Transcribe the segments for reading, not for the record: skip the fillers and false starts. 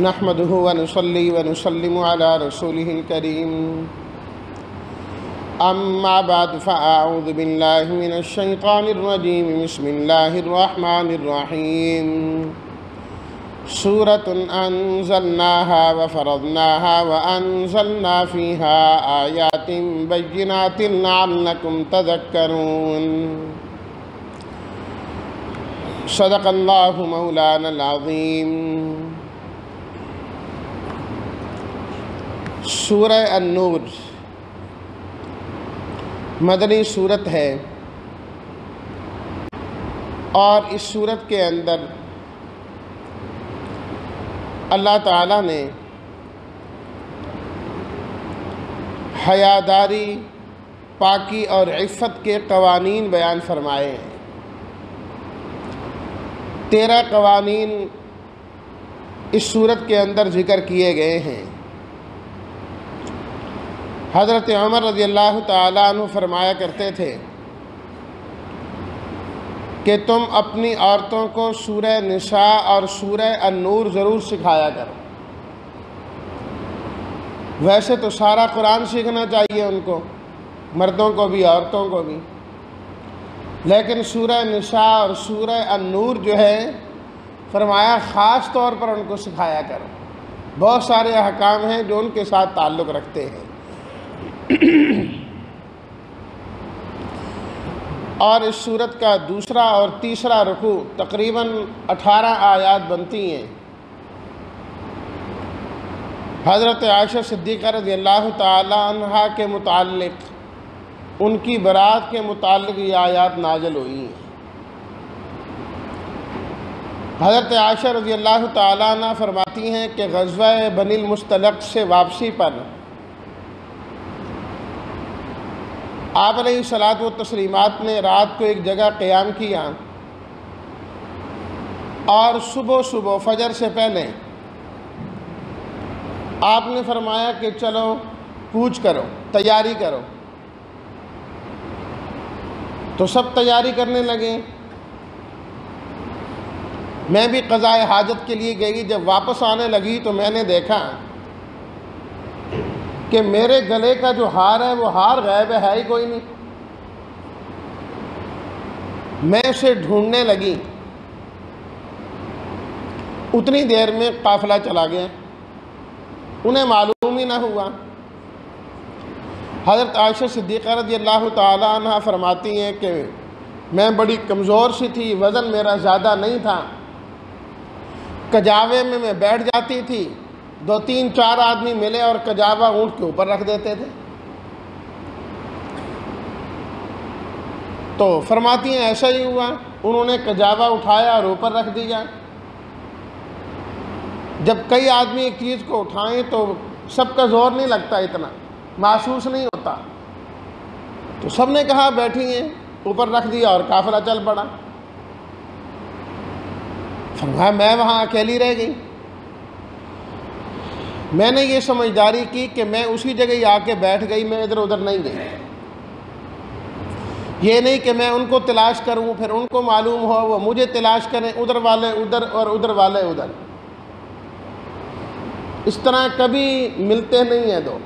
نحمده ونصلي ونسلم على رسوله الكريم أما بعد فأعوذ بالله من الشيطان الرجيم بسم الله الرحمن الرحيم سورة أنزلناها وفرضناها وأنزلنا فيها آيات بينات لعلكم تذكرون صدق الله مولانا العظيم۔ سورہ النور مدنی سورت ہے، اور اس سورت کے اندر اللہ تعالیٰ نے حیاداری، پاکی اور عفت کے قوانین بیان فرمائے ہیں۔ 13 قوانین اس سورت کے اندر ذکر کیے گئے ہیں۔ حضرت عمر رضی اللہ تعالیٰ عنہ فرمایا کرتے تھے کہ تم اپنی عورتوں کو سورہ نساء اور سورہ النور ضرور سکھایا کرو۔ ویسے تو سارا قرآن سیکھنا چاہیے ان کو، مردوں کو بھی عورتوں کو بھی، لیکن سورہ نساء اور سورہ النور جو ہے فرمایا خاص طور پر ان کو سکھایا کرو۔ بہت سارے احکام ہیں جو ان کے ساتھ تعلق رکھتے ہیں۔ اور اس سورت کا دوسرا اور تیسرا رکوع تقریباً 18 آیات بنتی ہیں۔ حضرت عائشہ صدیقہ رضی اللہ تعالی عنہا کے متعلق، ان کی برات کے متعلق یہ آیات نازل ہوئی ہیں۔ حضرت عائشہ رضی اللہ تعالی عنہ فرماتی ہیں کہ غزوہ بنی المصطلق سے واپسی پر آپ علیہ الصلاۃ والتسلیمات نے رات کو ایک جگہ قیام کیا، اور صبح فجر سے پہلے آپ نے فرمایا کہ چلو کوچ کرو، تیاری کرو۔ تو سب تیاری کرنے لگے۔ میں بھی قضاء حاجت کے لیے گئی۔ جب واپس آنے لگی تو میں نے دیکھا کہ میرے گلے کا جو ہار ہے وہ ہار غائب ہے ہی کوئی نہیں۔ میں اسے ڈھونڈنے لگی، اتنی دیر میں قافلہ چلا گیا، انہیں معلوم ہی نہ ہوا۔ حضرت عائشہ صدیقہ رضی اللہ تعالی عنہ فرماتی ہیں کہ میں بڑی کمزور سی تھی، وزن میرا زیادہ نہیں تھا۔ کجاوے میں بیٹھ جاتی تھی، 2-3-4 آدمی ملے اور کجاوا اونٹ کے اوپر رکھ دیتے تھے۔ تو فرماتی ہیں ایسا ہی ہوا، انہوں نے کجاوا اٹھایا اور اوپر رکھ دیا۔ جب کئی آدمی ایک چیز کو اٹھائیں تو سب کا زور نہیں لگتا، اتنا محسوس نہیں ہوتا۔ تو سب نے کہا بیٹھی ہیں، اوپر رکھ دیا اور قافلہ چل پڑا۔ فرمایا میں وہاں اکیلی رہ گئی۔ میں نے یہ سمجھداری کی کہ میں اسی جگہ ہی آ کے بیٹھ گئی، میں ادھر ادھر نہیں گئی۔ یہ نہیں کہ میں ان کو تلاش کروں پھر ان کو معلوم ہو وہ مجھے تلاش کریں، ادھر والے ادھر اور ادھر والے ادھر۔ اس طرح کبھی ملتے نہیں ہیں دو،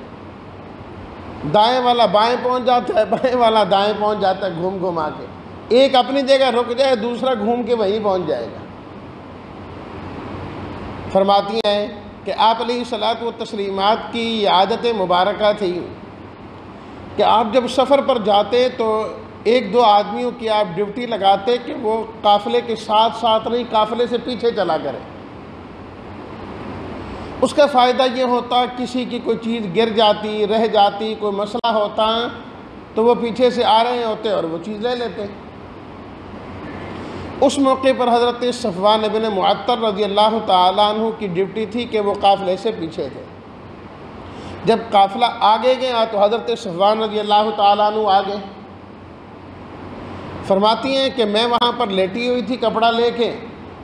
دائیں والا بائیں پہنچ جاتا ہے، بائیں والا دائیں پہنچ جاتا ہے، گھوم گھما کے۔ ایک اپنی جگہ رک جائے، دوسرا گھوم کے وہیں پہنچ جائے گا۔ فرماتی ہیں کہ آپ علیہ الصلاۃ والتسلیمات کی یہ عادت مبارکہ تھی کہ آپ جب سفر پر جاتے تو 1-2 آدمیوں کی آپ ڈیوٹی لگاتے کہ وہ قافلے کے ساتھ ساتھ نہیں، قافلے سے پیچھے چلا کرے۔ اس کا فائدہ یہ ہوتا کسی کی کوئی چیز گر جاتی، رہ جاتی، کوئی مسئلہ ہوتا تو وہ پیچھے سے آ رہے ہوتے اور وہ چیز لے لیتے۔ اس موقع پر حضرت صفوان بن معطل رضی اللہ تعالیٰ عنہ کی ڈیوٹی تھی کہ وہ قافلے سے پیچھے تھے۔ جب قافلہ آگے گیا تو حضرت صفوان رضی اللہ تعالیٰ عنہ آگے۔ فرماتی ہیں کہ میں وہاں پر لیٹی ہوئی تھی کپڑا لے کے،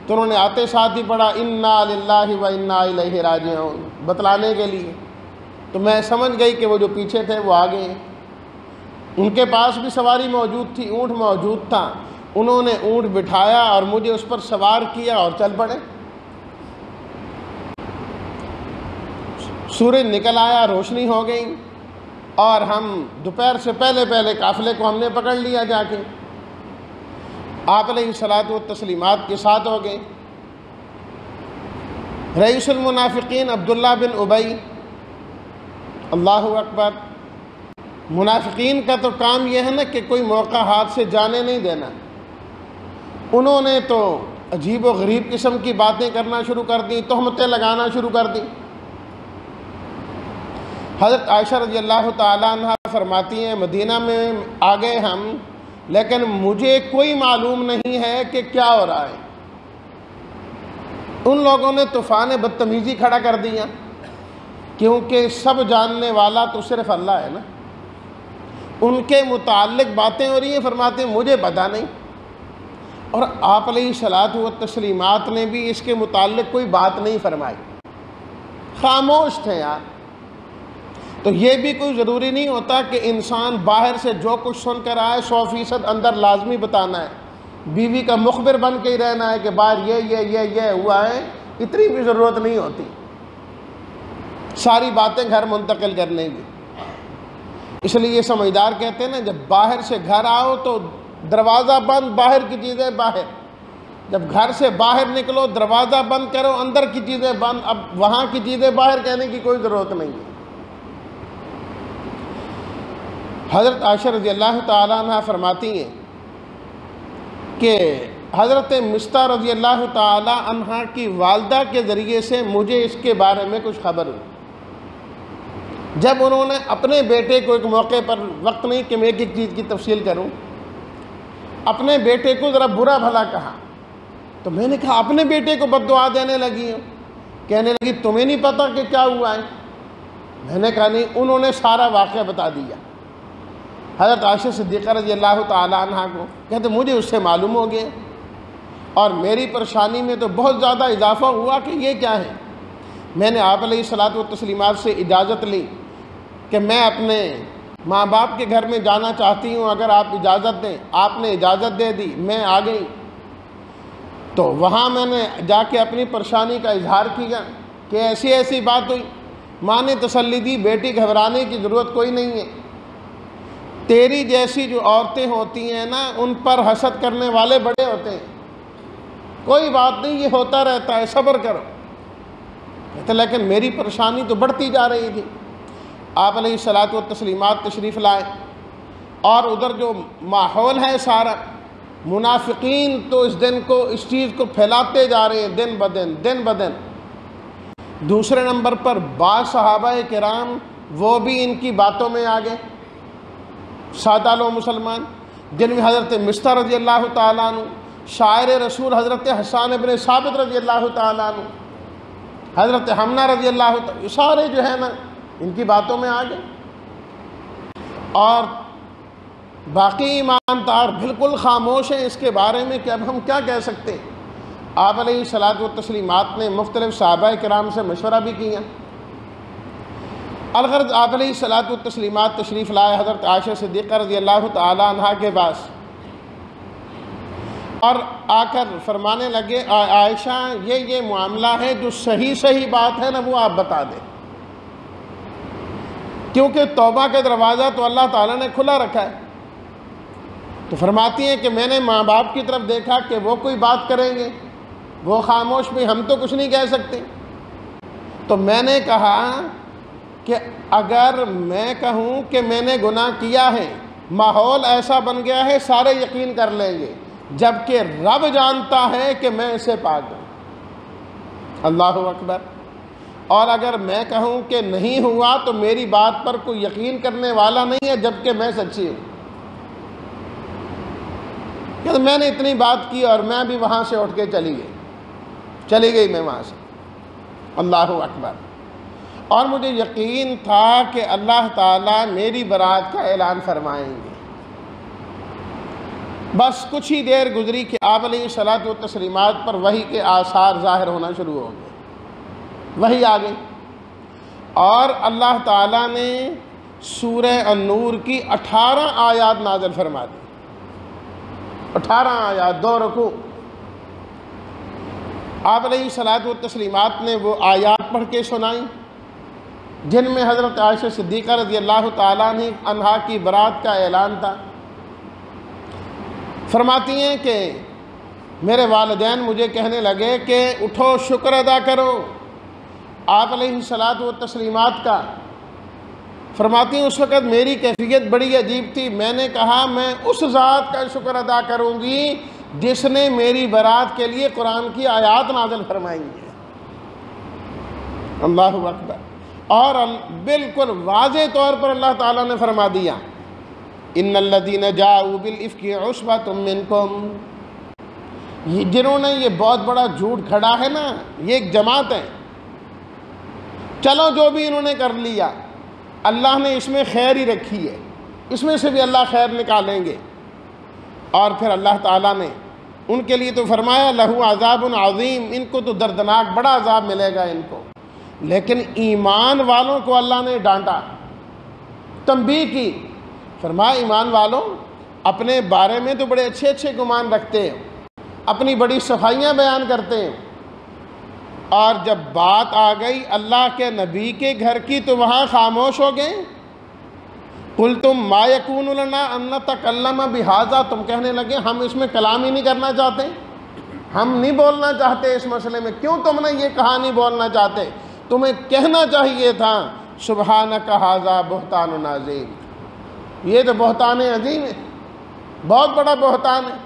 تو انہوں نے آتے ساتھ ہی پڑھا انا للہ و انا الیہ راجعون بتلانے کے لیے۔ تو میں سمجھ گئی کہ وہ جو پیچھے تھے وہ آگے ہیں۔ ان کے پاس بھی سواری موجود تھی، اونٹ موجود تھا، انہوں نے اونٹ بٹھایا اور مجھے اس پر سوار کیا اور چل پڑے۔ سورج نکل آیا، روشنی ہو گئی، اور ہم دوپہر سے پہلے پہلے قافلے کو ہم نے پکڑ لیا جا کے، آپ علیہ الصلاۃ والتسلیمات کے ساتھ ہو گئے۔ رئیس المنافقین عبداللہ بن ابی، اللہ اکبر، منافقین کا تو کام یہ ہے نا کہ کوئی موقع ہاتھ سے جانے نہیں دینا۔ انہوں نے تو عجیب و غریب قسم کی باتیں کرنا شروع کر دیں، تہمتیں لگانا شروع کر دیں۔ حضرت عائشہ رضی اللہ تعالیٰ عنہ فرماتی ہیں مدینہ میں آ گئے ہم، لیکن مجھے کوئی معلوم نہیں ہے کہ کیا ہو رہا ہے۔ ان لوگوں نے طوفان بدتمیزی کھڑا کر دیا، کیونکہ سب جاننے والا تو صرف اللہ ہے نا۔ ان کے متعلق باتیں ہو رہی ہیں، فرماتے ہیں مجھے پتہ نہیں، اور آپ علیہ الصلاۃ والتسلیمات نے بھی اس کے متعلق کوئی بات نہیں فرمائی، خاموش تھے یار۔ تو یہ بھی کوئی ضروری نہیں ہوتا کہ انسان باہر سے جو کچھ سن کر آئے 100% اندر لازمی بتانا ہے، بیوی کا مخبر بن کے ہی رہنا ہے کہ باہر یہ ہوا ہے، اتنی بھی ضرورت نہیں ہوتی ساری باتیں گھر منتقل کرنے کی۔ اس لیے یہ سمجھدار کہتے ہیں نا، جب باہر سے گھر آؤ تو دروازہ بند، باہر کی چیزیں باہر، جب گھر سے باہر نکلو دروازہ بند کرو، اندر کی چیزیں بند، اب وہاں کی چیزیں باہر کہنے کی کوئی ضرورت نہیں ہے۔ حضرت عائشہ رضی اللہ تعالیٰ عنہ فرماتی ہیں کہ حضرت مستہ رضی اللہ تعالیٰ عنہ کی والدہ کے ذریعے سے مجھے اس کے بارے میں کچھ خبر ہوئی۔ جب انہوں نے اپنے بیٹے کو ایک موقع پر، وقت نہیں کہ میں ایک ایک چیز کی تفصیل کروں، اپنے بیٹے کو ذرا برا بھلا کہا، تو میں نے کہا اپنے بیٹے کو بد دعا دینے لگی ہوں؟ کہنے لگی تمہیں نہیں پتہ کہ کیا ہوا ہے؟ میں نے کہا نہیں۔ انہوں نے سارا واقعہ بتا دیا حضرت عائشہ صدیقہ رضی اللہ تعالیٰ عنہ کو، کہتے مجھے اس سے معلوم ہو گیا، اور میری پریشانی میں تو بہت زیادہ اضافہ ہوا کہ یہ کیا ہے۔ میں نے آپ علیہ الصلاۃ والتسلیمات سے اجازت لی کہ میں اپنے ماں باپ کے گھر میں جانا چاہتی ہوں، اگر آپ اجازت دیں۔ آپ نے اجازت دے دی، میں آ گئی۔ تو وہاں میں نے جا کے اپنی پریشانی کا اظہار کیا کہ ایسی ایسی بات ہوئی۔ ماں نے تسلی دی، بیٹی گھبرانے کی ضرورت کوئی نہیں ہے، تیری جیسی جو عورتیں ہوتی ہیں نا، ان پر حسد کرنے والے بڑے ہوتے ہیں، کوئی بات نہیں، یہ ہوتا رہتا ہے، صبر کرو۔ کہتے لیکن میری پریشانی تو بڑھتی جا رہی تھی۔ آپ علیہ الصلاۃ والتسلیمات تشریف لائے، اور ادھر جو ماحول ہے سارا، منافقین تو اس چیز کو پھیلاتے جا رہے ہیں دن بدن۔ دوسرے نمبر پر بعض صحابہ کرام وہ بھی ان کی باتوں میں آ گئے، سادہ لو مسلمان، جن میں حضرت مستہ رضی اللہ تعالیٰ عنہ، شاعر رسول حضرت حسان ابن ثابت رضی اللہ تعالیٰ عنہ، حضرت حمنہ رضی اللہ تعالیٰ، سارے جو ہے نا ان کی باتوں میں آ گئے، اور باقی ایماندار بالکل خاموش ہیں اس کے بارے میں کہ اب ہم کیا کہہ سکتے ہیں۔ آپ علیہ الصلاۃ والتسلیمات نے مختلف صحابہ کرام سے مشورہ بھی کیا۔ الغرض آپ علیہ الصلاۃ والتسلیمات تشریف لائے حضرت عائشہ صدیقہ رضی اللہ تعالی عنہا کے پاس، اور آ کر فرمانے لگے عائشہ یہ معاملہ ہے، جو صحیح بات ہے نا وہ آپ بتا دیں، کیونکہ توبہ کا دروازہ تو اللہ تعالیٰ نے کھلا رکھا ہے۔ تو فرماتی ہیں کہ میں نے ماں باپ کی طرف دیکھا کہ وہ کوئی بات کریں گے، وہ خاموش بھی، ہم تو کچھ نہیں کہہ سکتے۔ تو میں نے کہا کہ اگر میں کہوں کہ میں نے گناہ کیا ہے، ماحول ایسا بن گیا ہے سارے یقین کر لیں گے، جبکہ رب جانتا ہے کہ میں اسے پاک ہوں۔ اللہ اکبر۔ اور اگر میں کہوں کہ نہیں ہوا تو میری بات پر کوئی یقین کرنے والا نہیں ہے، جبکہ میں سچی ہوں۔ کہ میں نے اتنی بات کی اور میں بھی وہاں سے اٹھ کے چلی گئی میں وہاں سے۔ اللہ اکبر۔ اور مجھے یقین تھا کہ اللہ تعالیٰ میری برات کا اعلان فرمائیں گے۔ بس کچھ ہی دیر گزری کہ آپ علیہ الصلاۃ والتسلیمات پر وحی کے آثار ظاہر ہونا شروع ہو گئے، وحی آ گئی، اور اللہ تعالیٰ نے سورہ النور کی 18 آیات نازل فرما دی۔ 18 آیات، 2 رکوع۔ آپ علیہ الصلاۃ والتسلیمات نے وہ آیات پڑھ کے سنائیں، جن میں حضرت عائشہ صدیقہ رضی اللہ تعالیٰ عنہا کی برات کا اعلان تھا۔ فرماتی ہیں کہ میرے والدین مجھے کہنے لگے کہ اٹھو شکر ادا کرو آپ علیہ الصلاۃ والتسلیمات کا۔ فرماتی ہیں اس وقت میری کیفیت بڑی عجیب تھی، میں نے کہا میں اس ذات کا شکر ادا کروں گی جس نے میری برات کے لیے قرآن کی آیات نازل فرمائی ہیں۔ اللہ اکبر۔ اور بالکل واضح طور پر اللہ تعالیٰ نے فرما دیا ان الذین جاؤوا بالافک عصبۃ منکم، جنہوں نے یہ بہت بڑا جھوٹ کھڑا ہے نا، یہ ایک جماعت ہے، چلو جو بھی انہوں نے کر لیا اللہ نے اس میں خیر ہی رکھی ہے، اس میں سے بھی اللہ خیر نکالیں گے۔ اور پھر اللہ تعالیٰ نے ان کے لیے تو فرمایا لہو عذاب عظیم، ان کو تو دردناک بڑا عذاب ملے گا ان کو، لیکن ایمان والوں کو اللہ نے ڈانٹا، تنبیہ کی، فرمایا ایمان والوں اپنے بارے میں تو بڑے اچھے اچھے گمان رکھتے ہیں، اپنی بڑی صفائیاں بیان کرتے ہیں، اور جب بات آ گئی اللہ کے نبی کے گھر کی تو وہاں خاموش ہو گئے۔ قلتم ما یکون لنا ان نتکلم بہذا، تم کہنے لگے ہم اس میں کلام ہی نہیں کرنا چاہتے، ہم نہیں بولنا چاہتے اس مسئلے میں، کیوں تم نے یہ کہا نہیں بولنا چاہتے؟ تمہیں کہنا چاہیے تھا سبحانک ھذا بہتان عظیم، یہ تو بہتان عظیم ہے، بہت بڑا بہتان ہے۔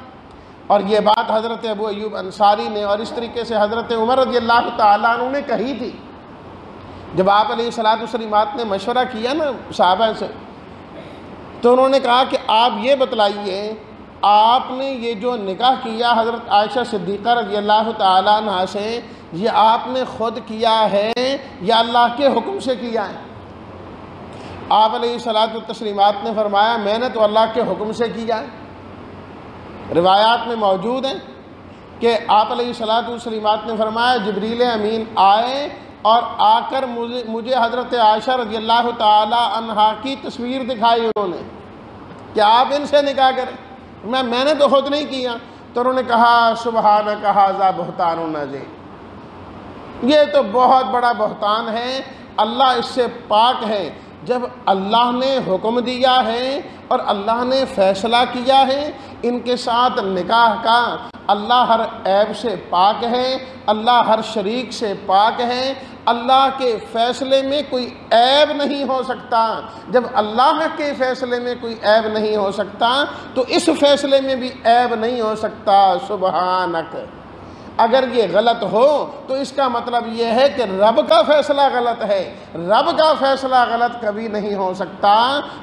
اور یہ بات حضرت ابو ایوب انصاری نے اور اس طریقے سے حضرت عمر رضی اللہ تعالیٰ عنہ نے کہی تھی، جب آپ علیہ الصلاۃ والسلام نے مشورہ کیا نا صحابہ سے، تو انہوں نے کہا کہ آپ یہ بتلائیے آپ نے یہ جو نکاح کیا حضرت عائشہ صدیقہ رضی اللہ تعالیٰ عنہ سے، یہ آپ نے خود کیا ہے یا اللہ کے حکم سے کیا ہے؟ آپ علیہ الصلاۃ والتسلیم نے فرمایا میں نے تو اللہ کے حکم سے کیا ہے۔ روایات میں موجود ہیں کہ آپ علیہ الصلاۃ والسلام نے فرمایا جبریل امین آئے اور آ کر مجھے حضرت عائشہ رضی اللہ تعالی عنہا کی تصویر دکھائی انہوں نے کہ آپ ان سے نکاح کریں، میں نے تو خود نہیں کیا۔ تو انہوں نے کہا سبحانک ھذا بہتان عظیم، یہ تو بہت بڑا بہتان ہے، اللہ اس سے پاک ہے۔ جب اللہ نے حکم دیا ہے اور اللہ نے فیصلہ کیا ہے ان کے ساتھ نکاح کا، اللہ ہر عیب سے پاک ہے، اللہ ہر شریک سے پاک ہے، اللہ کے فیصلے میں کوئی عیب نہیں ہو سکتا۔ جب اللہ کے فیصلے میں کوئی عیب نہیں ہو سکتا تو اس فیصلے میں بھی عیب نہیں ہو سکتا۔ سبحانک، اگر یہ غلط ہو تو اس کا مطلب یہ ہے کہ رب کا فیصلہ غلط ہے، رب کا فیصلہ غلط کبھی نہیں ہو سکتا،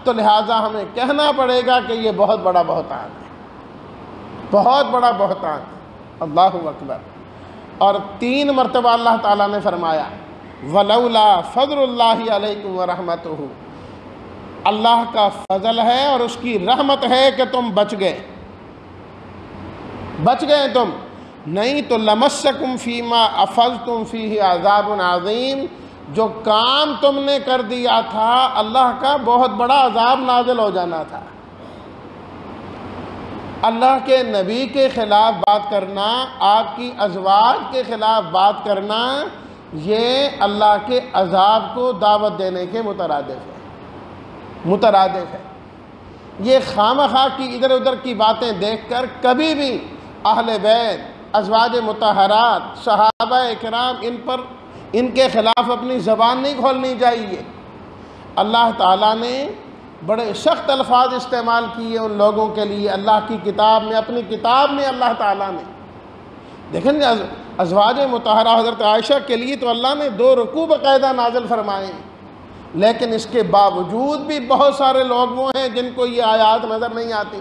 تو لہٰذا ہمیں کہنا پڑے گا کہ یہ بہت بڑا بہتان ہے، بہت بڑا بہتان ہے۔ اللہ اکبر۔ اور 3 مرتبہ اللہ تعالیٰ نے فرمایا وَلَوْلَا فَضْلُ اللَّهِ عَلَيْكُمْ وَرَحْمَتُهُ، اللہ کا فضل ہے اور اس کی رحمت ہے کہ تم بچ گئے تم، نہیں تو لَمَسَّكُمْ فِي مَا أَفَضْتُمْ فِيهِ عَذَابٌ عَظِيمٌ، جو کام تم نے کر دیا تھا اللہ کا بہت بڑا عذاب نازل ہو جانا تھا۔ اللہ کے نبی کے خلاف بات کرنا، آپ کی ازواج کے خلاف بات کرنا، یہ اللہ کے عذاب کو دعوت دینے کے مترادف ہے۔ یہ خامخواہ کی ادھر ادھر کی باتیں دیکھ کر کبھی بھی اہل بیت، ازواج مطہرات، صحابہ اکرام ان کے خلاف اپنی زبان نہیں کھولنی چاہیے۔ اللہ تعالیٰ نے بڑے سخت الفاظ استعمال کیے ان لوگوں کے لیے اللہ کی کتاب میں، اپنی کتاب میں اللہ تعالیٰ نے۔ دیکھیں گے ازواج مطہرہ حضرت عائشہ کے لیے تو اللہ نے 2 رکوع باقاعدہ نازل فرمائے، لیکن اس کے باوجود بھی بہت سارے لوگ وہ ہیں جن کو یہ آیات نظر نہیں آتی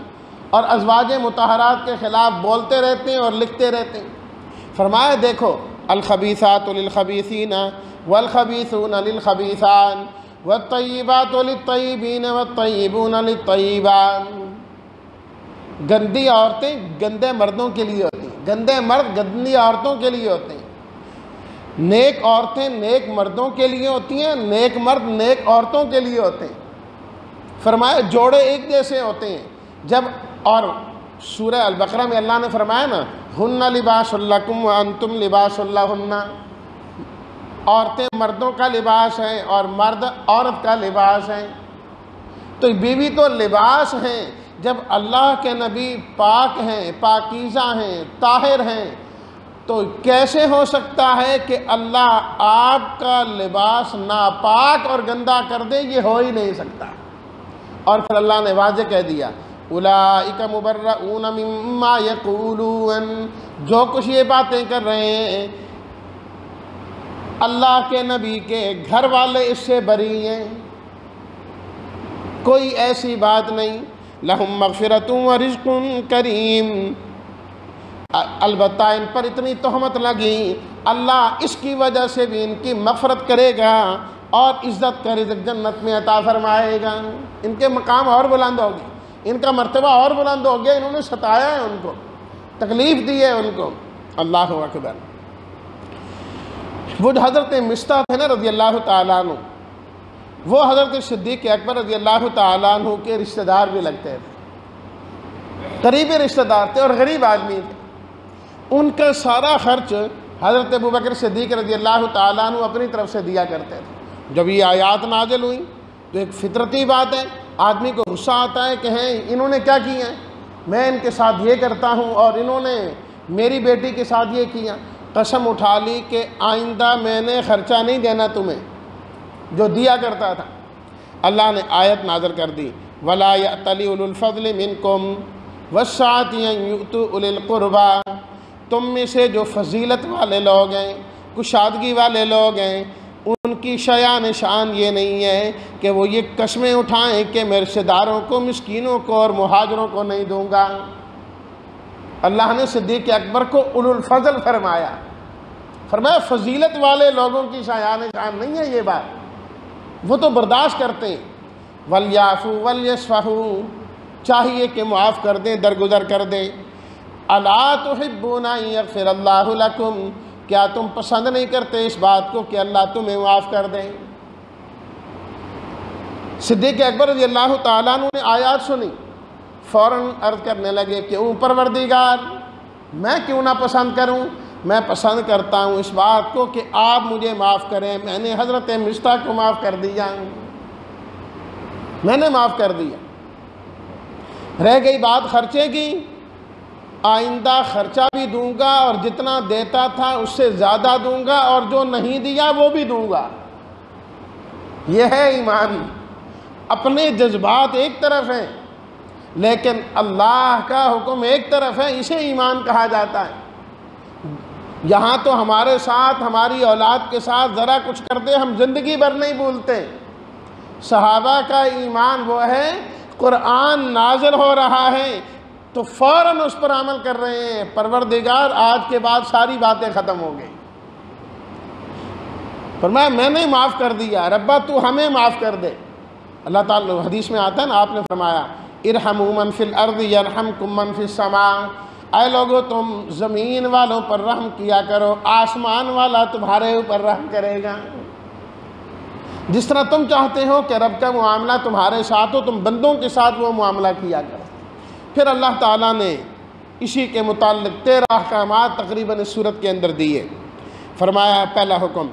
اور ازواج مطہرات کے خلاف بولتے رہتے ہیں اور لکھتے رہتے ہیں۔ فرمایا دیکھو الخبیثات للخبیثین والخبیثون للخبیثات والطیبات للطیبین والطیبون للطیبات۔ گندی عورتیں گندے مردوں کے لیے ہوتی ہیں، گندے مرد گندی عورتوں کے لیے ہوتے ہیں، نیک عورتیں نیک مردوں کے لیے ہوتی ہیں، نیک مرد نیک عورتوں کے لیے ہوتے ہیں۔ فرمایا جوڑے ایک جیسے ہوتے ہیں۔ جب اور سورہ البقرہ میں اللہ نے فرمایا نا ہن لباس لکم وانتم لباس لہن، عورتیں مردوں کا لباس ہیں اور مرد عورت کا لباس ہیں۔ تو بیوی تو لباس ہیں، جب اللہ کے نبی پاک ہیں، پاکیزہ ہیں، طاہر ہیں، تو کیسے ہو سکتا ہے کہ اللہ آپ کا لباس ناپاک اور گندہ کر دے؟ یہ ہو ہی نہیں سکتا۔ اور پھر اللہ نے واضح کہہ دیا اولئک مبرؤون مما یقولون، جو کچھ یہ باتیں کر رہے ہیں اللہ کے نبی کے گھر والے اس سے بری ہیں، کوئی ایسی بات نہیں۔ لہم مغفرۃ ورزق کریم، البتہ ان پر اتنی تہمت لگی، اللہ اس کی وجہ سے بھی ان کی مغفرت کرے گا اور عزت کا رزق جنت میں عطا فرمائے گا۔ ان کے مقام اور بلند ہوگی، ان کا مرتبہ اور بلند ہو گیا، انہوں نے ستایا ہے ان کو، تکلیف دی ہے ان کو۔ اللہ اکبر۔ وہ جو حضرت مصطح تھے نا رضی اللہ تعالیٰ عنہ، وہ حضرت صدیق اکبر رضی اللہ تعالیٰ عنہ کے رشتہ دار بھی لگتے تھے، قریبی رشتہ دار تھے اور غریب آدمی تھے۔ ان کا سارا خرچ حضرت ابوبکر صدیق رضی اللہ تعالیٰ عنہ اپنی طرف سے دیا کرتے تھے۔ جب یہ آیات نازل ہوئیں تو ایک فطرتی بات ہے، آدمی کو غصہ آتا ہے کہ انہوں نے کیا کیا ہے، میں ان کے ساتھ یہ کرتا ہوں اور انہوں نے میری بیٹی کے ساتھ یہ کیا۔ قسم اٹھا لی کہ آئندہ میں نے خرچہ نہیں دینا تمہیں جو دیا کرتا تھا۔ اللہ نے آیت نازل کر دی وَلَا يَأْتَلِ أُولُو الْفَضْلِ مِنْكُمْ وَالسَّعَةِ أَنْ يُؤْتُوا أُولِي الْقُرْبَى، تم میں سے جو فضیلت والے لوگ ہیں، کشادگی والے لوگ ہیں، ان کی شایان شان یہ نہیں ہے کہ وہ یہ قسمیں اٹھائیں کہ میں رشتہ داروں کو، مسکینوں کو اور مہاجروں کو نہیں دوں گا۔ اللہ نے صدیق اکبر کو اولو الفضل فرمایا، فرمایا فضیلت والے لوگوں کی شایان شان نہیں ہے یہ بات، وہ تو برداشت کرتے ہیں۔ وَلْيَعْفُوا وَلْيَصْفَحُوا، چاہیے کہ معاف کر دیں، درگزر کر دیں۔ أَلَا تُحِبُّونَ أَن يَغْفِرَ اللَّهُ لَكُمْ، کیا تم پسند نہیں کرتے اس بات کو کہ اللہ تمہیں معاف کر دیں؟ صدیق اکبر رضی اللہ تعالیٰ عنہ نے آیات سنی، فوراً عرض کرنے لگے کہ پروردگار میں کیوں نہ پسند کروں، میں پسند کرتا ہوں اس بات کو کہ آپ مجھے معاف کریں۔ میں نے حضرت مصطح کو معاف کر دیا، میں نے معاف کر دیا۔ رہ گئی بات خرچے کی، آئندہ خرچہ بھی دوں گا اور جتنا دیتا تھا اس سے زیادہ دوں گا، اور جو نہیں دیا وہ بھی دوں گا۔ یہ ہے ایمان۔ اپنے جذبات ایک طرف ہیں لیکن اللہ کا حکم ایک طرف ہے، اسے ایمان کہا جاتا ہے۔ یہاں تو ہمارے ساتھ، ہماری اولاد کے ساتھ ذرا کچھ کر دے ہم زندگی بھر نہیں بھولتے۔ صحابہ کا ایمان وہ ہے، قرآن نازل ہو رہا ہے تو فوراً اس پر عمل کر رہے ہیں، پروردگار آج کے بعد ساری باتیں ختم ہو گئی۔ فرمایا میں نے معاف کر دیا، ربا تو ہمیں معاف کر دے۔ اللہ تعالیٰ حدیث میں آتا ہے نا، آپ نے فرمایا ارحموا من فی الارض یرحمکم من فی السماء، اے لوگو تم زمین والوں پر رحم کیا کرو، آسمان والا تمہارے اوپر رحم کرے گا۔ جس طرح تم چاہتے ہو کہ رب کا معاملہ تمہارے ساتھ ہو، تم بندوں کے ساتھ وہ معاملہ کیا کرو۔ پھر اللہ تعالیٰ نے اسی کے متعلق 13 احکامات تقریباً اس صورت کے اندر دیے۔ فرمایا پہلا حکم،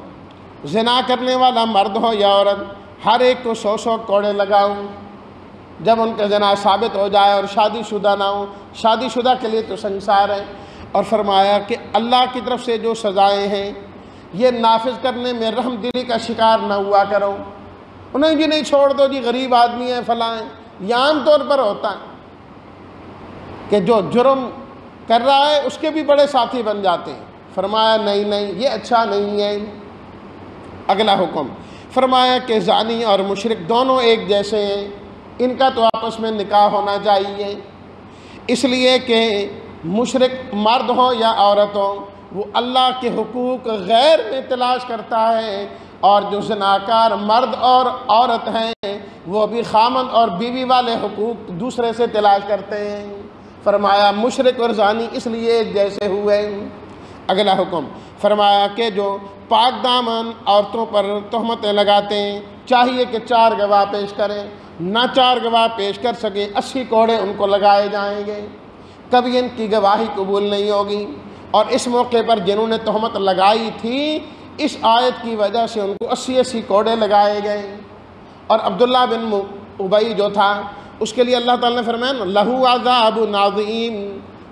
زنا کرنے والا مرد ہو یا عورت، ہر ایک کو 100 کوڑے لگاؤں جب ان کا زنا ثابت ہو جائے، اور شادی شدہ نہ ہو، شادی شدہ کے لیے تو سنسار ہے۔ اور فرمایا کہ اللہ کی طرف سے جو سزائیں ہیں یہ نافذ کرنے میں رحم دلی کا شکار نہ ہوا کرو۔ انہیں جی نہیں چھوڑ دو، جی غریب آدمی ہیں فلاں ہیں، یہ عام طور پر ہوتا ہے کہ جو جرم کر رہا ہے اس کے بھی بڑے ساتھی بن جاتے ہیں۔ فرمایا نہیں یہ اچھا نہیں ہے۔ اگلا حکم فرمایا کہ زانی اور مشرک دونوں ایک جیسے ہیں، ان کا تو آپس میں نکاح ہونا چاہیے، اس لیے کہ مشرک مرد ہو یا عورت ہو وہ اللہ کے حقوق غیر میں تلاش کرتا ہے، اور جو زناکار مرد اور عورت ہیں وہ بھی خامند اور بیوی والے حقوق دوسرے سے تلاش کرتے ہیں۔ فرمایا مشرک اور زانی اس لیے ایک جیسے ہوئے۔ اگلا حکم فرمایا کہ جو پاک دامن عورتوں پر تہمتیں لگاتے ہیں چاہیے کہ 4 گواہ پیش کریں، نہ 4 گواہ پیش کر سکے 80 کوڑے ان کو لگائے جائیں گے، کبھی ان کی گواہی قبول نہیں ہوگی۔ اور اس موقع پر جنہوں نے تہمت لگائی تھی اس آیت کی وجہ سے ان کو 80 کوڑے لگائے گئے۔ اور عبداللہ بن ابی جو تھا اس کے لیے اللہ تعالیٰ نے فرمایا نا لہو عذاب عظیم،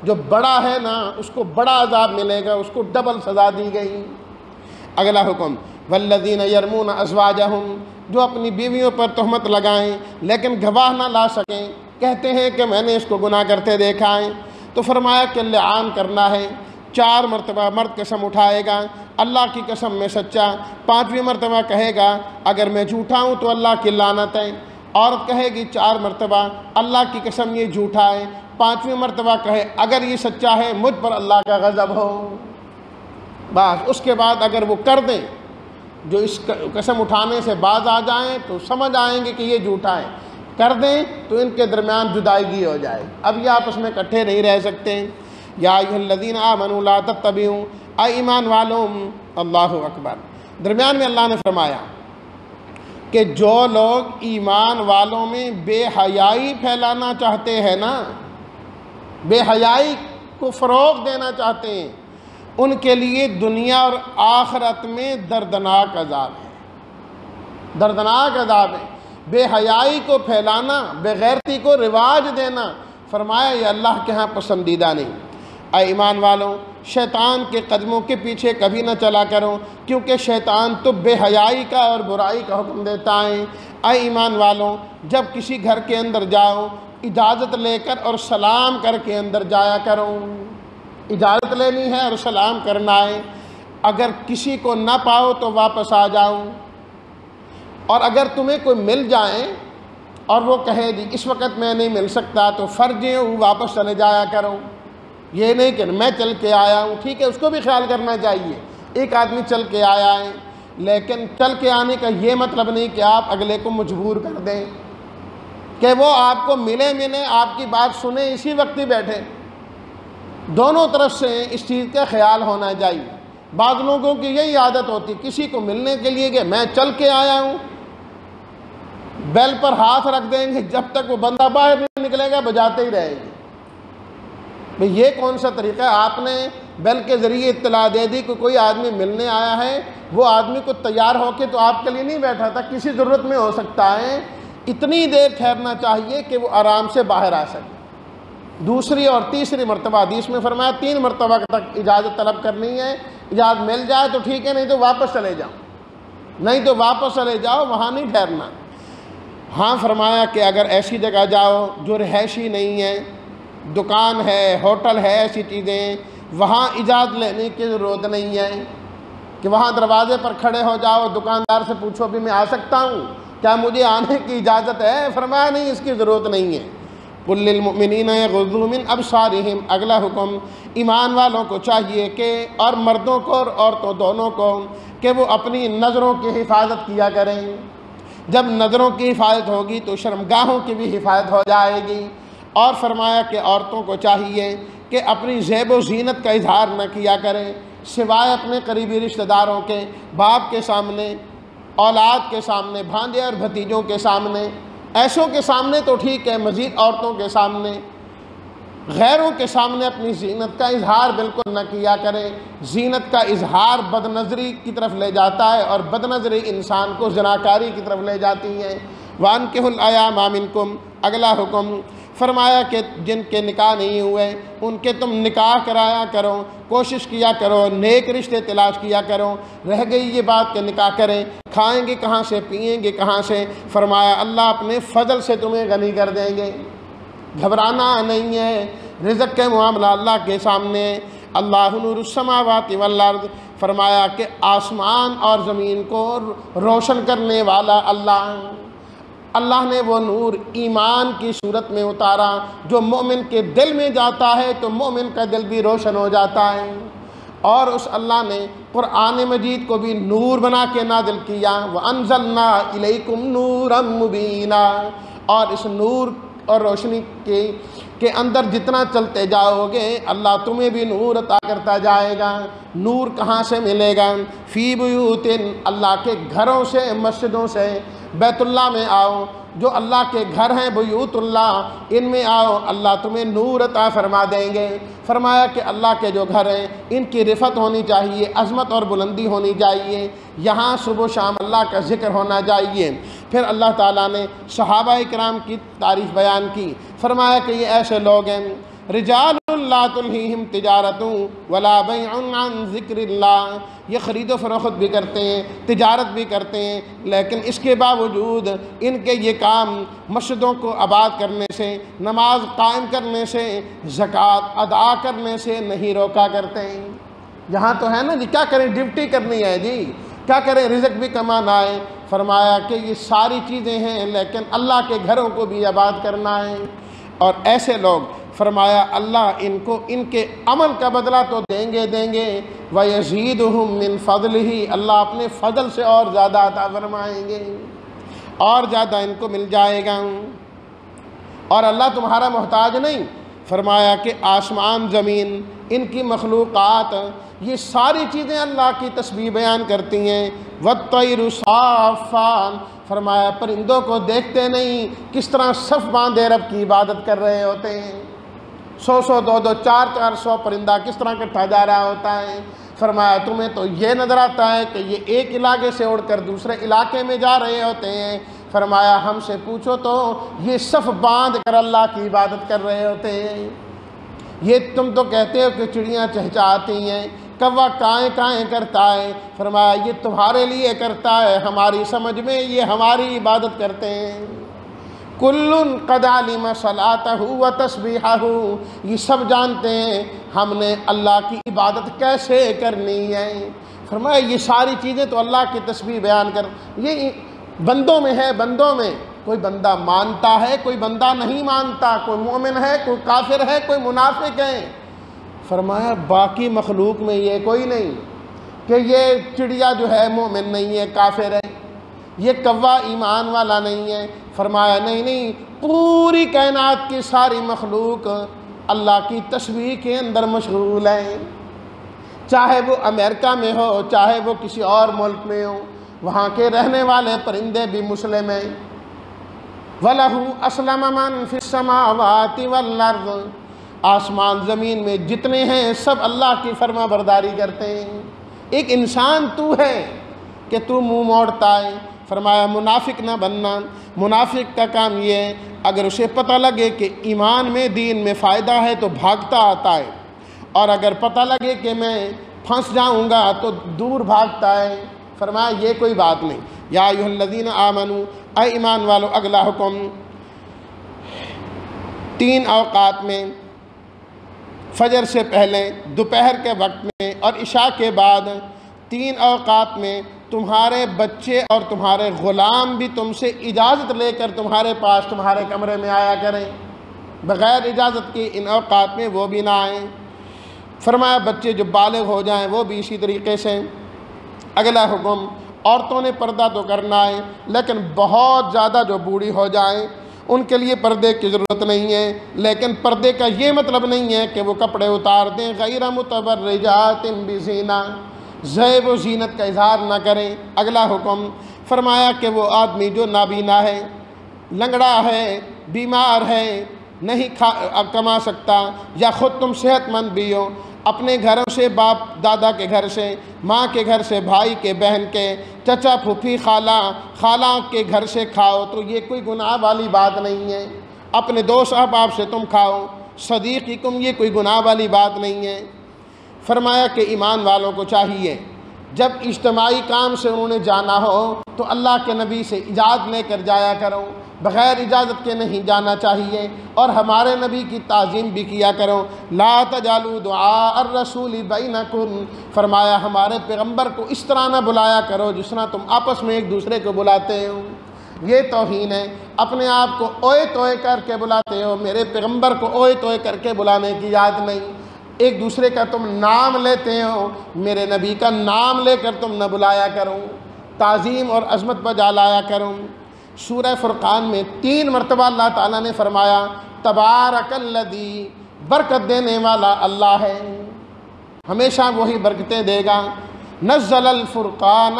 جو بڑا ہے نا اس کو بڑا عذاب ملے گا، اس کو ڈبل سزا دی گئی۔ اگلا حکم والذین یرمون ازواجہم، جو اپنی بیویوں پر تہمت لگائیں لیکن گواہ نہ لا سکیں، کہتے ہیں کہ میں نے اس کو گناہ کرتے دیکھا ہے، تو فرمایا کہ لعان کرنا ہے، 4 مرتبہ مرد قسم اٹھائے گا اللہ کی قسم میں سچا، 5ویں مرتبہ کہے گا اگر میں جھوٹا ہوں تو اللہ کی لعنت ہے، عورت کہے گی 4 مرتبہ اللہ کی قسم یہ جھوٹا ہے، 5ویں مرتبہ کہے اگر یہ سچا ہے مجھ پر اللہ کا غضب ہو، بس اس کے بعد اگر وہ کر دیں، جو اس قسم اٹھانے سے باز آ جائیں تو سمجھ آئیں گے کہ یہ جھوٹا ہے، کر دیں تو ان کے درمیان جدائیگی ہو جائے، اب یہ آپس میں اکٹھے نہیں رہ سکتے۔ یا ایھا الذین آمنوا لا تتبعوا، اے ایمان والوں، اللہ اکبر۔ درمیان میں اللہ نے فرمایا کہ جو لوگ ایمان والوں میں بے حیائی پھیلانا چاہتے ہیں نا، بے حیائی کو فروغ دینا چاہتے ہیں، ان کے لیے دنیا اور آخرت میں دردناک عذاب ہے، دردناک عذاب ہے۔ بے حیائی کو پھیلانا، بے غیرتی کو رواج دینا، فرمایا یہ اللہ کے ہاں پسندیدہ نہیں۔ اے ایمان والوں، شیطان کے قدموں کے پیچھے کبھی نہ چلا کرو، کیونکہ شیطان تو بے حیائی کا اور برائی کا حکم دیتا ہے۔ اے ایمان والوں، جب کسی گھر کے اندر جاؤ اجازت لے کر اور سلام کر کے اندر جایا کرو، اجازت لینی ہے اور سلام کرنا ہے، اگر کسی کو نہ پاؤ تو واپس آ جاؤ، اور اگر تمہیں کوئی مل جائیں اور وہ کہے جی اس وقت میں نہیں مل سکتا تو فرض واپس چلے جایا کرو، یہ نہیں کہ میں چل کے آیا ہوں، ٹھیک ہے اس کو بھی خیال کرنا چاہیے، ایک آدمی چل کے آیا ہے لیکن چل کے آنے کا یہ مطلب نہیں کہ آپ اگلے کو مجبور کر دیں کہ وہ آپ کو ملے آپ کی بات سنیں اسی وقت ہی بیٹھے، دونوں طرف سے اس چیز کا خیال ہونا چاہیے۔ بعض لوگوں کی یہی عادت ہوتی کسی کو ملنے کے لیے کہ میں چل کے آیا ہوں، بیل پر ہاتھ رکھ دیں گے، جب تک وہ بندہ باہر نہیں نکلے گا بجاتے ہی رہے گی۔ بھئی یہ کون سا طریقہ ہے؟ آپ نے بیل کے ذریعے اطلاع دے دی کہ کوئی آدمی ملنے آیا ہے، وہ آدمی کو تیار ہو کے تو آپ کے لیے نہیں بیٹھا تھا، کسی ضرورت میں ہو سکتا ہے، اتنی دیر ٹھہرنا چاہیے کہ وہ آرام سے باہر آ سکے۔ دوسری اور تیسری مرتبہ حدیث میں فرمایا 3 مرتبہ تک اجازت طلب کرنی ہے، اجازت مل جائے تو ٹھیک ہے، نہیں تو واپس چلے جاؤ، نہیں تو واپس چلے جاؤ، وہاں نہیں ٹھہرنا۔ ہاں فرمایا کہ اگر ایسی جگہ جاؤ جو رہائشی نہیں ہے، دکان ہے، ہوٹل ہے، ایسی چیزیں، وہاں اجازت لینے کی ضرورت نہیں ہے کہ وہاں دروازے پر کھڑے ہو جاؤ، دکاندار سے پوچھو بھی میں آ سکتا ہوں، کیا مجھے آنے کی اجازت ہے؟ فرمایا نہیں، اس کی ضرورت نہیں ہے۔ قُل لِّلْمُؤْمِنِينَ يَغُضُّوا مِنْ أَبْصَارِهِمْ، اگلا حکم ایمان والوں کو چاہیے کہ، اور مردوں کو اور عورتوں دونوں کو، کہ وہ اپنی نظروں کی حفاظت کیا کریں۔ جب نظروں کی حفاظت ہوگی تو شرمگاہوں کی بھی حفاظت ہو جائے گی۔ اور فرمایا کہ عورتوں کو چاہیے کہ اپنی زیب و زینت کا اظہار نہ کیا کریں سوائے اپنے قریبی رشتہ داروں کے، باپ کے سامنے، اولاد کے سامنے، بھانجے اور بھتیجوں کے سامنے، ایسوں کے سامنے تو ٹھیک ہے، مزید عورتوں کے سامنے، غیروں کے سامنے اپنی زینت کا اظہار بالکل نہ کیا کریں۔ زینت کا اظہار بد نظری کی طرف لے جاتا ہے، اور بد نظری انسان کو زناکاری کی طرف لے جاتی ہے۔ وَأَنكِحُوا الْأَيَامَ مِنكُمْ، اگلا حکم فرمایا کہ جن کے نکاح نہیں ہوئے ان کے تم نکاح کرایا کرو، کوشش کیا کرو، نیک رشتے تلاش کیا کرو۔ رہ گئی یہ بات کہ نکاح کریں، کھائیں گے کہاں سے، پئیں گے کہاں سے؟ فرمایا اللہ اپنے فضل سے تمہیں غنی کر دیں گے، گھبرانا نہیں ہے، رزق کے معاملہ اللہ کے سامنے۔ اللہ نور السماوات والارض، فرمایا کہ آسمان اور زمین کو روشن کرنے والا اللہ نے وہ نور ایمان کی صورت میں اتارا، جو مومن کے دل میں جاتا ہے تو مومن کا دل بھی روشن ہو جاتا ہے۔ اور اس اللہ نے قرآن مجید کو بھی نور بنا کے نازل کیا، وَأَنزَلْنَا إِلَيْكُمْ نُورًا مُبِينًا، اور اس نور اور روشنی کے اندر جتنا چلتے جاؤ گے اللہ تمہیں بھی نور عطا کرتا جائے گا۔ نور کہاں سے ملے گا؟ فی بیوت، اللہ کے گھروں سے، مسجدوں سے، بیت اللہ میں آؤ، جو اللہ کے گھر ہیں بیوت اللہ، ان میں آؤ، اللہ تمہیں نور عطا فرما دیں گے۔ فرمایا کہ اللہ کے جو گھر ہیں ان کی رفعت ہونی چاہیے، عظمت اور بلندی ہونی چاہیے، یہاں صبح و شام اللہ کا ذکر ہونا چاہیے۔ پھر اللہ تعالیٰ نے صحابہ کرام کی تعریف بیان کی، فرمایا کہ یہ ایسے لوگ ہیں رجال لا تلہیہم تجارت ولا بیع عن ذکر اللہ، یہ خرید و فروخت بھی کرتے ہیں، تجارت بھی کرتے ہیں، لیکن اس کے باوجود ان کے یہ کام مسجدوں کو آباد کرنے سے، نماز قائم کرنے سے، زکوٰۃ ادا کرنے سے نہیں روکا کرتے ہیں۔ یہاں تو ہے نا جی، کیا کریں، ڈیوٹی کرنی ہے جی، کیا کریں، رزق بھی کمانا ہے۔ فرمایا کہ یہ ساری چیزیں ہیں لیکن اللہ کے گھروں کو بھی آباد کرنا ہے۔ اور ایسے لوگ فرمایا اللہ ان کو ان کے عمل کا بدلہ تو دیں گے وَيَزِيدُهُم مِّن فَضْلِهِ، اللہ اپنے فضل سے اور زیادہ عطا فرمائیں گے، اور زیادہ ان کو مل جائے گا۔ اور اللہ تمہارا محتاج نہیں، فرمایا کہ آسمان زمین ان کی مخلوقات یہ ساری چیزیں اللہ کی تسبیح بیان کرتی ہیں۔ وَالطَّيْرُ صَافَّاتٍ، فرمایا پرندوں کو دیکھتے نہیں کس طرح صف باندھے رب کی عبادت کر رہے ہوتے ہیں، 100 200 400 پرندہ کس طرح اکٹھا جا رہا ہوتا ہے۔ فرمایا تمہیں تو یہ نظر آتا ہے کہ یہ ایک علاقے سے اڑ کر دوسرے علاقے میں جا رہے ہوتے ہیں۔ فرمایا ہم سے پوچھو تو یہ صف باندھ کر اللہ کی عبادت کر رہے ہوتے ہیں۔ یہ تم تو کہتے ہو کہ چڑیاں چہچہاتی ہیں، کوا کائیں کائیں کرتا ہے، فرمایا یہ تمہارے لیے کرتا ہے، ہماری سمجھ میں یہ ہماری عبادت کرتے ہیں۔ کُلٌ قَدْ عَلِمَ صَلَاتَهُ وَتَسْبِيحَهُ، یہ سب جانتے ہیں ہم نے اللہ کی عبادت کیسے کرنی ہے۔ فرمایا یہ ساری چیزیں تو اللہ کی تسبیح بیان کر، یہ بندوں میں ہے، بندوں میں کوئی بندہ مانتا ہے، کوئی بندہ نہیں مانتا، کوئی مومن ہے، کوئی کافر ہے، کوئی منافق ہے۔ فرمایا باقی مخلوق میں یہ کوئی نہیں کہ یہ چڑیا جو ہے مومن نہیں ہے، کافر ہے، یہ کوا ایمان والا نہیں ہے۔ فرمایا نہیں، پوری کائنات کی ساری مخلوق اللہ کی تسبیح کے اندر مشغول ہے، چاہے وہ امریکہ میں ہو، چاہے وہ کسی اور ملک میں ہو، وہاں کے رہنے والے پرندے بھی مسلم ہیں۔ وَلَهُ أَسْلَمَ مَنْ فِي السَّمَاوَاتِ وَالْأَرْضِ، آسمان زمین میں جتنے ہیں سب اللہ کی فرما برداری کرتے ہیں۔ ایک انسان تو ہے کہ تو منہ موڑتا ہے۔ فرمایا منافق نہ بننا، منافق کا کام یہ ہے اگر اسے پتہ لگے کہ ایمان میں دین میں فائدہ ہے تو بھاگتا آتا ہے، اور اگر پتہ لگے کہ میں پھنس جاؤں گا تو دور بھاگتا ہے۔ فرمایا یہ کوئی بات نہیں۔ یا ایھا الذین آمنوا، اے ایمان والو، اگلا حکم 3 اوقات میں، فجر سے پہلے، دوپہر کے وقت میں اور عشاء کے بعد، 3 اوقات میں تمہارے بچے اور تمہارے غلام بھی تم سے اجازت لے کر تمہارے پاس تمہارے کمرے میں آیا کریں، بغیر اجازت کے ان اوقات میں وہ بھی نہ آئیں۔ فرمایا بچے جو بالغ ہو جائیں وہ بھی اسی طریقے سے۔ اگلا حکم، عورتوں نے پردہ تو کرنا ہے لیکن بہت زیادہ جو بوڑھی ہو جائیں ان کے لیے پردے کی ضرورت نہیں ہے، لیکن پردے کا یہ مطلب نہیں ہے کہ وہ کپڑے اتار دیں، غیر متبرجات بزینہ، زیب و زینت کا اظہار نہ کریں۔ اگلا حکم فرمایا کہ وہ آدمی جو نابینا ہے، لنگڑا ہے، بیمار ہے، نہیں کما سکتا، یا خود تم صحت مند بھی ہو، اپنے گھروں سے، باپ دادا کے گھر سے، ماں کے گھر سے، بھائی کے، بہن کے، چچا پھوپھی خالہ کے گھر سے کھاؤ تو یہ کوئی گناہ والی بات نہیں ہے۔ اپنے دوست احباب سے تم کھاؤ، صدیقکم، یہ کوئی گناہ والی بات نہیں ہے۔ فرمایا کہ ایمان والوں کو چاہیے جب اجتماعی کام سے انہوں نے جانا ہو تو اللہ کے نبی سے اجازت لے کر جایا کرو، بغیر اجازت کے نہیں جانا چاہیے، اور ہمارے نبی کی تعظیم بھی کیا کرو۔ لا تجعلوا دعاء الرسول بینکم، فرمایا ہمارے پیغمبر کو اس طرح نہ بلایا کرو جس طرح تم آپس میں ایک دوسرے کو بلاتے ہو، یہ توہین ہے۔ اپنے آپ کو اوئے توئے کر کے بلاتے ہو، میرے پیغمبر کو اوئے توئے کر کے بلانے کی یاد نہیں۔ ایک دوسرے کا تم نام لیتے ہو، میرے نبی کا نام لے کر تم نہ بلایا کرو، تعظیم اور عظمت بجا لایا کرو۔ سورہ فرقان میں 3 مرتبہ اللہ تعالیٰ نے فرمایا تبارک الذی، برکت دینے والا اللہ ہے، ہمیشہ وہی برکتیں دے گا۔ نزل الفرقان،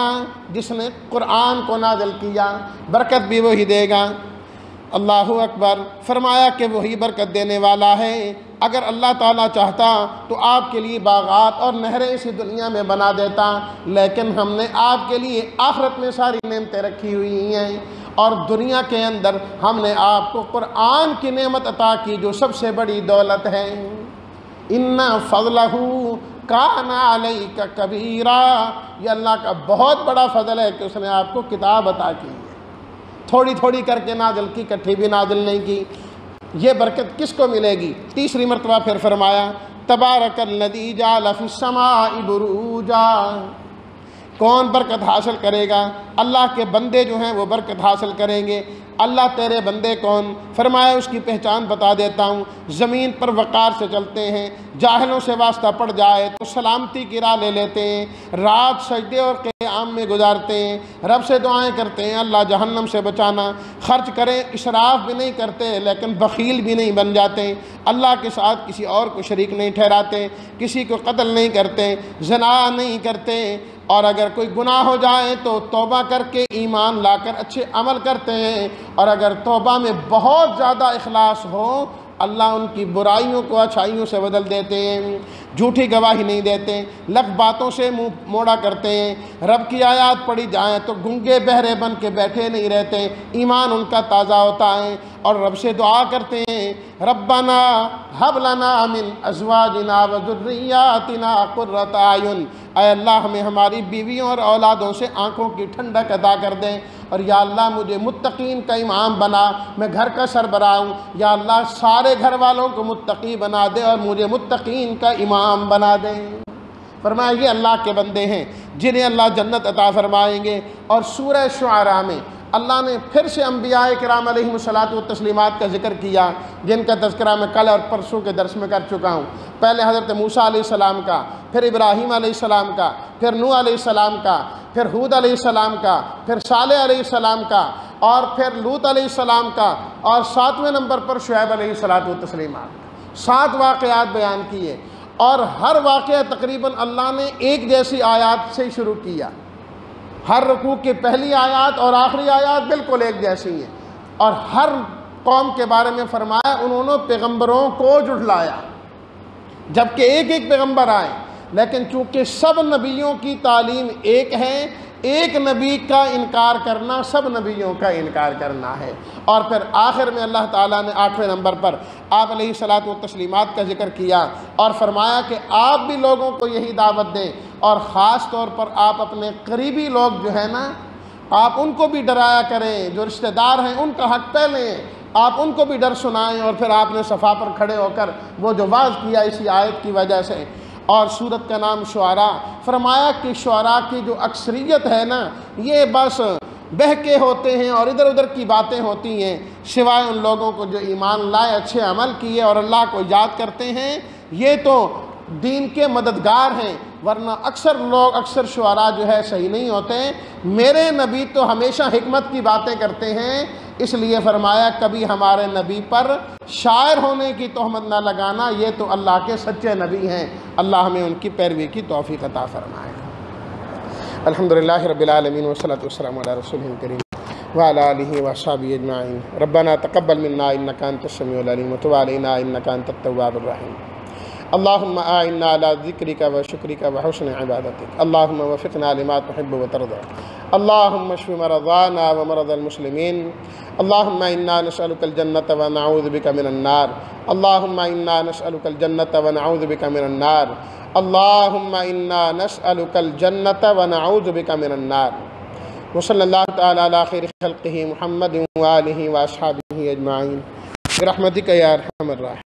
جس نے قرآن کو نازل کیا، برکت بھی وہی دے گا۔ اللہ اکبر، فرمایا کہ وہی برکت دینے والا ہے۔ اگر اللہ تعالیٰ چاہتا تو آپ کے لیے باغات اور نہریں اسی دنیا میں بنا دیتا، لیکن ہم نے آپ کے لیے آخرت میں ساری نعمتیں رکھی ہوئی ہیں، اور دنیا کے اندر ہم نے آپ کو قرآن کی نعمت عطا کی جو سب سے بڑی دولت ہے۔ ان فضلہ کان علیک کبیرا، یہ اللہ کا بہت بڑا فضل ہے کہ اس نے آپ کو کتاب عطا کی ہے، تھوڑی تھوڑی کر کے نازل کی، کٹھی بھی نازل نہیں کی۔ یہ برکت کس کو ملے گی؟ تیسری مرتبہ پھر فرمایا تبارک الذی جعل فی السماء بروجا، کون برکت حاصل کرے گا؟ اللہ کے بندے جو ہیں وہ برکت حاصل کریں گے۔ اللہ تیرے بندے کون؟ فرمایا اس کی پہچان بتا دیتا ہوں، زمین پر وقار سے چلتے ہیں، جاہلوں سے واسطہ پڑ جائے تو سلامتی کی راہ لے لیتے ہیں، رات سجدے اور قیام میں گزارتے ہیں، رب سے دعائیں کرتے ہیں اللہ جہنم سے بچانا، خرچ کریں اسراف بھی نہیں کرتے لیکن بخیل بھی نہیں بن جاتے، اللہ کے ساتھ کسی اور کو شریک نہیں ٹھہراتے، کسی کو قتل نہیں کرتے، زنا نہیں کرتے، اور اگر کوئی گناہ ہو جائے تو توبہ کر کے ایمان لا کر اچھے عمل کرتے ہیں، اور اگر توبہ میں بہت زیادہ اخلاص ہو اللہ ان کی برائیوں کو اچھائیوں سے بدل دیتے ہیں، جھوٹی گواہی نہیں دیتے، لگ باتوں سے منہ موڑا کرتے ہیں، رب کی آیات پڑھی جائیں تو گنگے بہرے بن کے بیٹھے نہیں رہتے، ایمان ان کا تازہ ہوتا ہے، اور رب سے دعا کرتے ہیں ربنا ہب لنا من ازواجنا وذریاتنا قرۃ اعین، اے اللہ ہمیں ہماری بیویوں اور اولادوں سے آنکھوں کی ٹھنڈک عطا کر دیں، اور یا اللہ مجھے متقین کا امام بنا، میں گھر کا سربراہ ہوں، یا اللہ سارے گھر والوں کو متقی بنا دے اور مجھے متقین کا امام بنا دیں۔ فرمایا یہ اللہ کے بندے ہیں جنہیں اللہ جنت عطا فرمائیں گے۔ اور سورہ شعراء میں اللہ نے پھر سے انبیاء کرام علیہم الصلاۃ والتسلیمات کا ذکر کیا، جن کا تذکرہ میں کل اور پرسوں کے درس میں کر چکا ہوں۔ پہلے حضرت موسیٰ علیہ السلام کا، پھر ابراہیم علیہ السلام کا، پھر نوح علیہ السلام کا، پھر ہود علیہ السلام کا، پھر صالح علیہ السلام کا، اور پھر لوط علیہ السلام کا، اور 7ویں نمبر پر شعیب علیہ الصلاۃ والتسلیمات۔ 7 واقعات بیان کیے، اور ہر واقعہ تقریباً اللہ نے ایک جیسی آیات سے شروع کیا، ہر رکوع کی پہلی آیات اور آخری آیات بالکل ایک جیسی ہیں، اور ہر قوم کے بارے میں فرمایا انہوں نے پیغمبروں کو جھٹلایا، جبکہ ایک ایک پیغمبر آئے، لیکن چونکہ سب نبیوں کی تعلیم ایک ہے، ایک نبی کا انکار کرنا سب نبیوں کا انکار کرنا ہے۔ اور پھر آخر میں اللہ تعالیٰ نے 8ویں نمبر پر آپ علیہ الصلاۃ والتسلیمات کا ذکر کیا، اور فرمایا کہ آپ بھی لوگوں کو یہی دعوت دیں، اور خاص طور پر آپ اپنے قریبی لوگ جو ہیں نا، آپ ان کو بھی ڈرایا کریں، جو رشتہ دار ہیں ان کا حق پہ لیں، آپ ان کو بھی ڈر سنائیں۔ اور پھر آپ نے صفا پر کھڑے ہو کر وہ جو واعظ کیا اسی آیت کی وجہ سے۔ اور سورت کا نام شعراء، فرمایا کہ شعراء کی جو اکثریت ہے نا، یہ بس بہکے ہوتے ہیں اور ادھر ادھر کی باتیں ہوتی ہیں، سوائے ان لوگوں کو جو ایمان لائے، اچھے عمل کیے اور اللہ کو یاد کرتے ہیں، یہ تو دین کے مددگار ہیں، ورنہ اکثر شعراء جو ہے صحیح نہیں ہوتے۔ میرے نبی تو ہمیشہ حکمت کی باتیں کرتے ہیں، اس لیے فرمایا کبھی ہمارے نبی پر شاعر ہونے کی تہمت نہ لگانا، یہ تو اللہ کے سچے نبی ہیں، اللہ ہمیں ان کی پیروی کی توفیق عطا فرمائے۔ الحمدللہ رب العالمین والصلاۃ والسلام علی رسولہ الکریم وعلی آلہ وصحبہ اجمعین۔ ربنا تقبل منا انک انت السمیع العلیم وتب علینا انک انت التواب الرحیم۔ اللہم اعنا علی ذکرک و شکرک و حسن عبادتک، اللہم وفقنا لما تحب وترضى، اللہم اشف مرضانا ومرضى المسلمین، اللہم انا نسألک الجنة ونعوذ بک من النار، اللہم انا نسألک الجنة ونعوذ بک من النار، اللہم انا نسألک الجنة ونعوذ بک من النار۔ وصلی اللہ تعالی علی خیر خلقہ محمد وآلہ واصحابہ اجمعین برحمتک یا ارحم الراحمین۔